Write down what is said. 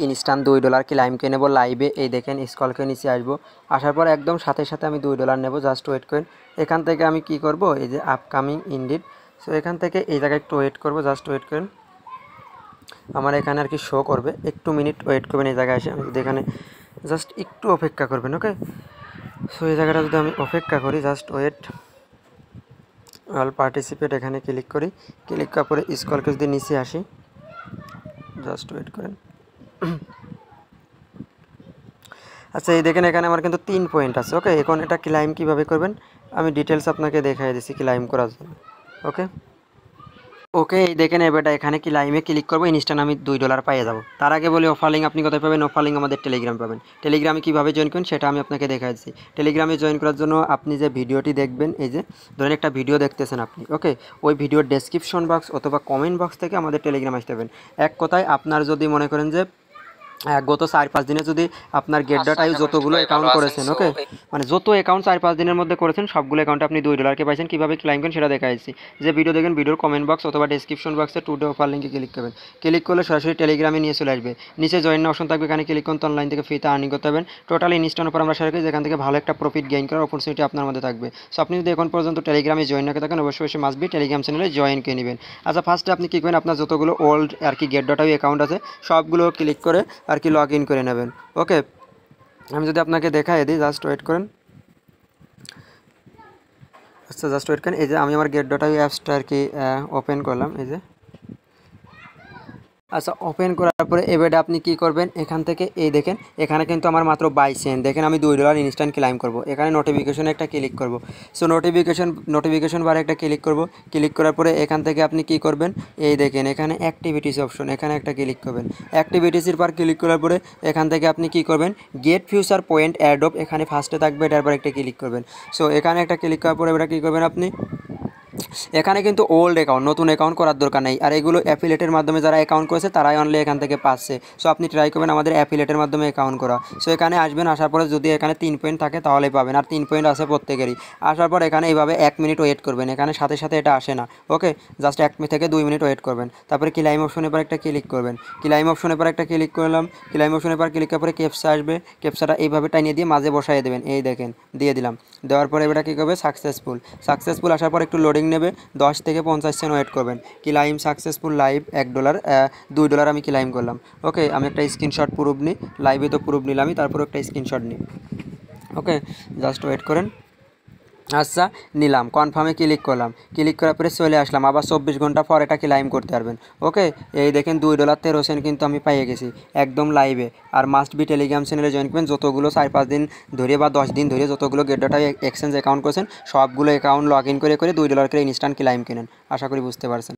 Instant $2 ক্লাইমকে নেব লাইভে। এই দেখেন স্ক্রল করে নিচে আসবো, আসার পর একদম সাথে সাথে আমি $2 নেব। জাস্ট ওয়েট করেন। এখান থেকে আমি কি করব, এই যে আপকামিং ইনডিড, সো এখান থেকে এই জায়গায় একটু ওয়েট করব। জাস্ট ওয়েট করেন, আমার এখানে আর কি শো করবে, একটু মিনিট ওয়েট করবেন। এই জায়গায় এসে আমি যদি এখানে জাস্ট একটু অপেক্ষা করবেন। ওকে, সো এই জায়গাটা যদি আমি অপেক্ষা করি, জাস্ট ওয়েট, অল পার্টিসিপেট এখানে ক্লিক করি। ক্লিক করার পরে স্ক্রল করে যদি নিচে আসি, জাস্ট ওয়েট করেন। আচ্ছা, এই দেখেন এখানে আমার কিন্তু 3 পয়েন্ট আছে। ওকে, এখন এটা ক্লাইম কীভাবে করবেন আমি ডিটেলস আপনাকে দেখাই দিচ্ছি ক্লাইম করার জন্য। ওকে ওকে এই দেখেন এবারটা এখানে ক্লাইমে ক্লিক করবো, ইনস্ট্যান্ট আমি $2 পেয়ে যাবো। তার আগে বলি অফার লিঙ্ক আপনি কোথায় পাবেন? অফার লিঙ্ক আমাদের টেলিগ্রাম পাবেন। টেলিগ্রামে কীভাবে জয়েন করবেন সেটা আমি আপনাকে দেখাই দিচ্ছি। টেলিগ্রামে জয়েন করার জন্য আপনি যে ভিডিওটি দেখবেন, এই যে ধরেন একটা ভিডিও দেখতেছেন আপনি, ওকে, ওই ভিডিওর ডেসক্রিপশন বক্স অথবা কমেন্ট বক্স থেকে আমাদের টেলিগ্রাম আসতে পারবেন। এক কথায় আপনার যদি মনে করেন যে গত 4-5 দিনে যদি আপনার গেট ডট আইউ যতগুলো অ্যাকাউন্ট করেছেন, ওকে, মানে যত অ্যাকাউন্ট 4-5 দিনের মধ্যে করেছেন সবগুলো অ্যাকাউন্টে আপনি $2 পাইছেন। কীভাবে ক্লাইম করেন সেটা দেখাচ্ছি। যে ভিডিও দেখেন, ভিডিওর কমেন্ট বক্স অথবা ডেসক্রিপশন বক্সে টুডে অফার লিঙ্কে ক্লিক করবেন। ক্লিক করলে সরাসরি টেলিগ্রামে নিয়ে চলে আসবে। নিচে জয়েন অপশন থাকবে, এখানে ক্লিক করুন, অনলাইন থেকে ফ্রিতে আর্নিং করতে পারবেন। টোটালি ইনস্ট্যান্ট উপর আমরা শেয়ার করি, যেখান থেকে ভালো একটা প্রফিট গেইন করার অপরচুনিটি আপনার মধ্যে থাকবে। সো আপনি যদি এখন পর্যন্ত টেলিগ্রামে জয়েন না থাকেন, অবশ্যই মাস্ট বি টেলিগ্রাম চ্যানেলে জয়েন করে নেবেন। আচ্ছা, ফার্স্টে আপনি কী করবেন, আপনার যতগুলো ওল্ড আর কি গেট ডট আইউ অ্যাকাউন্ট আছে সবগুলো ক্লিক করে আর কি লগ ইন করে নেবেন। ওকে, আমি যদি আপনাকে দেখাই দিই, জাস্ট ওয়েট করেন। আচ্ছা, জাস্ট ওয়েট করেন। এই যে আমি আমার গেট ডট আইউ অ্যাপসটা আর কি ওপেন করলাম, এই যে। আচ্ছা, ওপেন করার পরে এবারে আপনি কি করবেন, এখান থেকে এই দেখেন এখানে কিন্তু আমার মাত্র 22 সেন্ট। দেখেন আমি $2 ইনস্ট্যান্ট ক্লাইম করব। এখানে নোটিফিকেশনে একটা ক্লিক করব। সো নোটিফিকেশন বারে একটা ক্লিক করব। ক্লিক করার পরে এখান থেকে আপনি কি করবেন, এই দেখেন এখানে অ্যাক্টিভিটিস অপশন, এখানে একটা ক্লিক করবেন। অ্যাক্টিভিটিসের পর ক্লিক করার পরে এখান থেকে আপনি কি করবেন, গেট ফিউচার পয়েন্ট অ্যাডপ এখানে ফার্স্টে থাকবে, এটার পর একটা ক্লিক করবেন। সো এখানে একটা ক্লিক করার পরে এবার কী করবেন আপনি, এখানে কিন্তু ওল্ড অ্যাকাউন্ট, নতুন অ্যাকাউন্ট করার দরকার নেই। আর এগুলো অ্যাফিলিয়েটের মাধ্যমে যারা অ্যাকাউন্ট করেছে তারাই অনলি এখান থেকে পাচ্ছে। সো আপনি ট্রাই করবেন আমাদের অ্যাফিলিয়েটের মাধ্যমে অ্যাকাউন্ট করা। সো এখানে আসবেন, আসার পরে যদি এখানে 3 পয়েন্ট থাকে তাহলেই পাবেন, আর 3 পয়েন্ট আছে প্রত্যেকেরই। আসার পর এখানে এইভাবে 1 মিনিট ওয়েট করবেন, এখানে সাথে সাথে এটা আসে না। ওকে, জাস্ট 1 থেকে 2 মিনিট ওয়েট করবেন। তারপরে ক্লাইম অপশনের পর একটা ক্লিক করবেন। ক্লাইম অপশনের পর একটা ক্লিক করলাম। ক্লাইম অপশনের পর ক্লিক করার পরে ক্যাপচা আসবে, ক্যাপচাটা এইভাবে টানিয়ে দিয়ে মাঝে বসাই দেবেন। এই দেখেন দিয়ে দিলাম। দেওয়ার পরে এটা কী করবে, সাকসেসফুল আসার পর একটু লোডিং নেবে, 10 থেকে 50 সেকেন্ড ওয়েট করবেন। ক্লাইম সাকসেসফুল, লাইভ $1, $2 আমি ক্লাইম করলাম। ওকে, আমি একটা স্ক্রিনশট প্রুফ নিই, লাইভে তো প্রুফ নিলামই, তারপর একটা স্ক্রিনশট নিই। ওকে, জাস্ট ওয়েট করেন। আচ্ছা, নিলাম, কনফার্মে ক্লিক করলাম। ক্লিক করার পরে চলে আসলাম, আবার 24 ঘন্টা পর এটা ক্লাইম করতে পারবেন। ওকে, এই দেখেন $2.13 কিন্তু আমি পেয়ে গেছি একদম লাইভে। আর মাস্ট বি টেলিগ্রাম চ্যানেলে জয়েন করবেন। যতগুলো 4-5 দিন ধরে বা 10 দিন ধরে যতগুলো get dot IU exchange account করেছেন সবগুলো অ্যাকাউন্ট লগ ইন করে $2 করে ইনস্ট্যান্ট ক্লাইম কেনেন। আশা করি বুঝতে পারছেন।